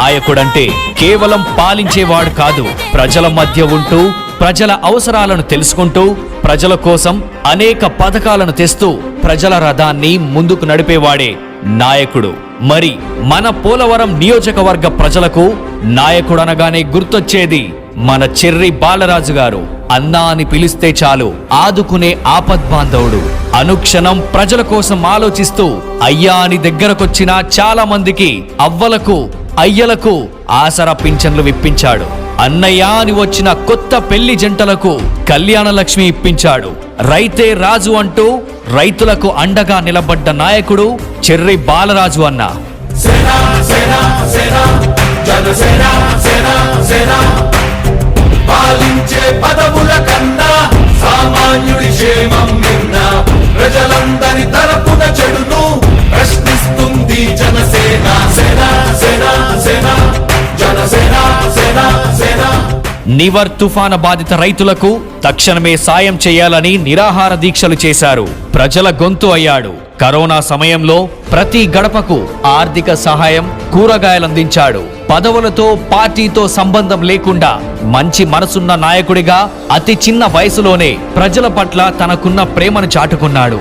నాయకుడంటే కేవలం పాలించేవాడు కాదు, ప్రజల మధ్య ఉంటూ ప్రజల అవసరాలను తెలుసుకుంటూ ప్రజల కోసం అనేక పథకాలను తెస్తూ ప్రజల రథాన్ని ముందుకు నడిపేవాడే నాయకుడు. మరి మన పోలవరం నియోజకవర్గ ప్రజలకు నాయకుడనగానే గుర్తొచ్చేది మన చెర్రి బాలరాజు గారు. అన్నా అని పిలిస్తే చాలు ఆదుకునే ఆపద్బాంధవుడు. అనుక్షణం ప్రజల కోసం ఆలోచిస్తూ అయ్యా అని దగ్గరకొచ్చిన చాలా మందికి అవ్వలకు అయ్యలకు ఆసరా పింఛన్లు ఇప్పించాడు. అన్నయ్య అని వచ్చిన కొత్త పెళ్లి జంటలకు కళ్యాణ లక్ష్మి ఇప్పించాడు. రైతే రాజు అంటూ రైతులకు అండగా నిలబడ్డ నాయకుడు చెర్రి బాలరాజు అన్న. పాలించే పదవుల కన్నా సామాన్యుడి క్షేమం నిన్న ప్రజలందరి తరపున చెడును ప్రశ్నిస్తుంది జనసేన. సేన సేన సేన జనసేన సేన సేన. నివర్ తుఫాను బాధిత రైతులకు తక్షణమే సాయం చేయాలని నిరాహార దీక్షలు చేశారు. ప్రజల గొంతు అయ్యాడు. కరోనా సమయంలో ప్రతి గడపకు ఆర్థిక సహాయం, కూరగాయలందించాడు. పదవులతో పార్టీతో సంబంధం లేకుండా మంచి మనసున్న నాయకుడిగా అతి చిన్న వయసులోనే ప్రజల పట్ల తనకున్న ప్రేమను చాటుకున్నాడు.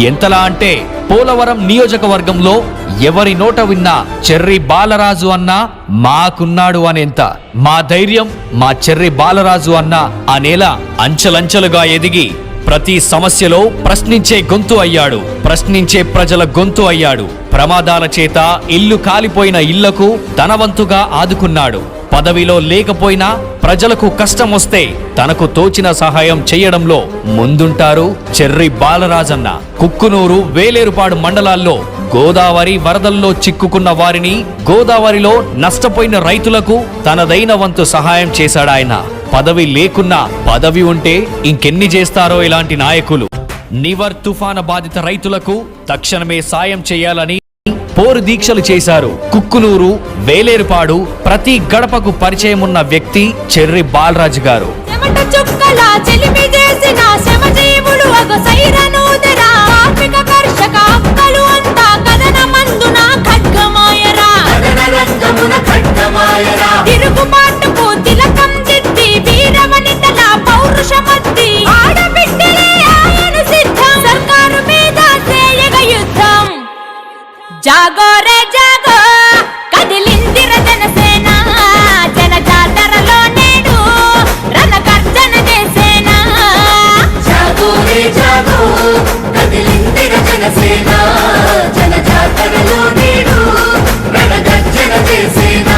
ఎంతలా అంటే పోలవరం నియోజకవర్గంలో ఎవరి నోట విన్నా చెర్రి బాలరాజు అన్నా మాకున్నాడు అనేంత. మా ధైర్యం మా చెర్రి బాలరాజు అన్నా అనేలా అంచెలంచెలుగా ఎదిగి ప్రతి సమస్యలో ప్రశ్నించే గొంతు అయ్యాడు. ప్రశ్నించే ప్రజల గొంతు అయ్యాడు. ప్రమాదాల చేత ఇల్లు కాలిపోయిన ఇళ్లకు తన వంతుగా ఆదుకున్నాడు. పదవిలో లేకపోయినా ప్రజలకు కష్టం వస్తే తనకు తోచిన సహాయం చేయడంలో ముందుంటారు చెర్రి బాలరాజన్న. కుక్కునూరు, వేలేరుపాడు మండలాల్లో గోదావరి వరదల్లో చిక్కుకున్న వారిని, గోదావరిలో నష్టపోయిన రైతులకు తనదైన వంతు సహాయం చేశాడాయన. పదవి లేకున్నా పదవి ఉంటే ఇంకెన్ని చేస్తారో ఇలాంటి నాయకులు. నివర్ తుఫాను బాధిత రైతులకు తక్షణమే సాయం చేయాలని పోరు దీక్షలు చేశారు. కుక్కునూరు, వేలేరుపాడు ప్రతి గడపకు పరిచయం ఉన్న వ్యక్తి చెర్రి బాలరాజు గారు. జాగో రే జాగో కదిలిందిర జనసేన, జన జాతరలో నేడు రణగర్జన చేసేన. జాగో రే జాగో కదిలిందిర జనసేన, జన జాతరలో నేడు రణగర్జన చేసేన.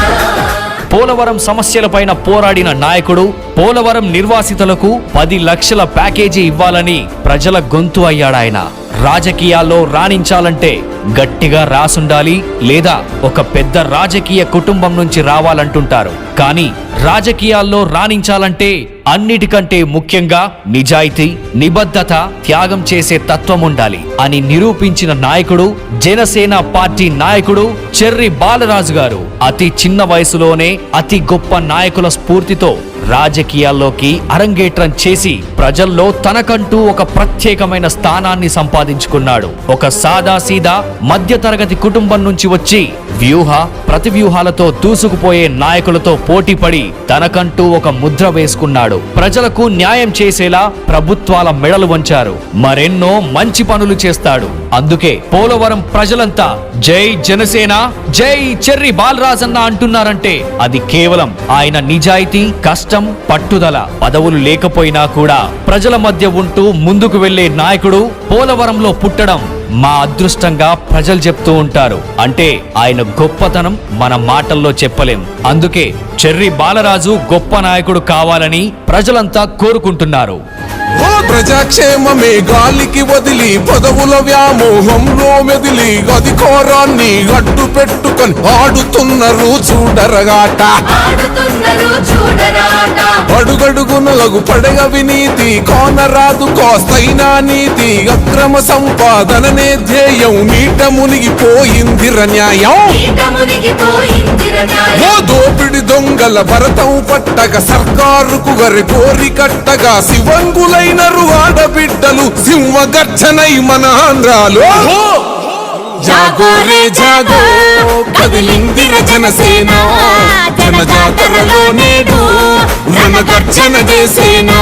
పోలవరం సమస్యలపైన పోరాడిన నాయకుడు. పోలవరం నిర్వాసితులకు 10 లక్షల ప్యాకేజీ ఇవ్వాలని ప్రజల గొంతు అయ్యాడాయన. రాజకీయాల్లో రాణించాలంటే గట్టిగా రాసుండాలి, లేదా ఒక పెద్ద రాజకీయ కుటుంబం నుంచి రావాలంటుంటారు. కానీ రాజకీయాల్లో రాణించాలంటే అన్నిటికంటే ముఖ్యంగా నిజాయితీ, నిబద్ధత, త్యాగం చేసే తత్వం ఉండాలి అని నిరూపించిన నాయకుడు జనసేన పార్టీ నాయకుడు చెర్రి బాలరాజు గారు. అతి చిన్న వయసులోనే అతి గొప్ప నాయకుల స్ఫూర్తితో రాజకీయాల్లోకి అరంగేట్రం చేసి ప్రజల్లో తనకంటూ ఒక ప్రత్యేకమైన స్థానాన్ని సంపాదించుకున్నాడు. ఒక సాదాసీదా మధ్యతరగతి కుటుంబం నుంచి వచ్చి వ్యూహ ప్రతివ్యూహాలతో దూసుకుపోయే నాయకులతో పోటీపడి తనకంటూ ఒక ముద్ర వేసుకున్నాడు. ప్రజలకు న్యాయం చేసేలా ప్రభుత్వాల మెడలు వంచారు. మరెన్నో మంచి పనులు చేస్తాడు. అందుకే పోలవరం ప్రజలంతా జై జనసేన, జై చెర్రి బాలరాజన్న అంటున్నారంటే అది కేవలం ఆయన నిజాయితీ, కష్టం, పట్టుదల. పదవులు లేకపోయినా కూడా ప్రజల మధ్య ఉంటూ ముందుకు వెళ్లే నాయకుడు పోలవరంలో పుట్టడం మా అదృష్టంగా ప్రజలు చెప్తూ ఉంటారు. అంటే ఆయన గొప్పతనం మన మాటల్లో చెప్పలేం. అందుకే చెర్రి బాలరాజు గొప్ప నాయకుడు కావాలని ప్రజలంతా కోరుకుంటున్నారు. ప్రజాక్షేమమే గాలికి వదిలి పదవుల వ్యామోహంలో మెదిలి అధికారాన్ని అడ్డు పెట్టుకొని ఆడుతున్నారు చూడరగాట. అడుగడుగున లఘు పడగ వినీతి, కోనరాదు కోస్తైనా నీతి. అక్రమ సంపాదననే ధ్యేయం, నీట మునిగిపోయిందిర న్యాయం. ఓ దోపిడి దొంగల భరతం పట్టగ సర్కారుకు గరి కోరి కట్టగా శివంగులైన ఆడబిడ్డలు సింహగర్జనై మన ఆంధ్రాలో జాగో రే జాగో కదిలిందిర జనసేన జనజాతరలో నేడు రణగర్జన చేసేనా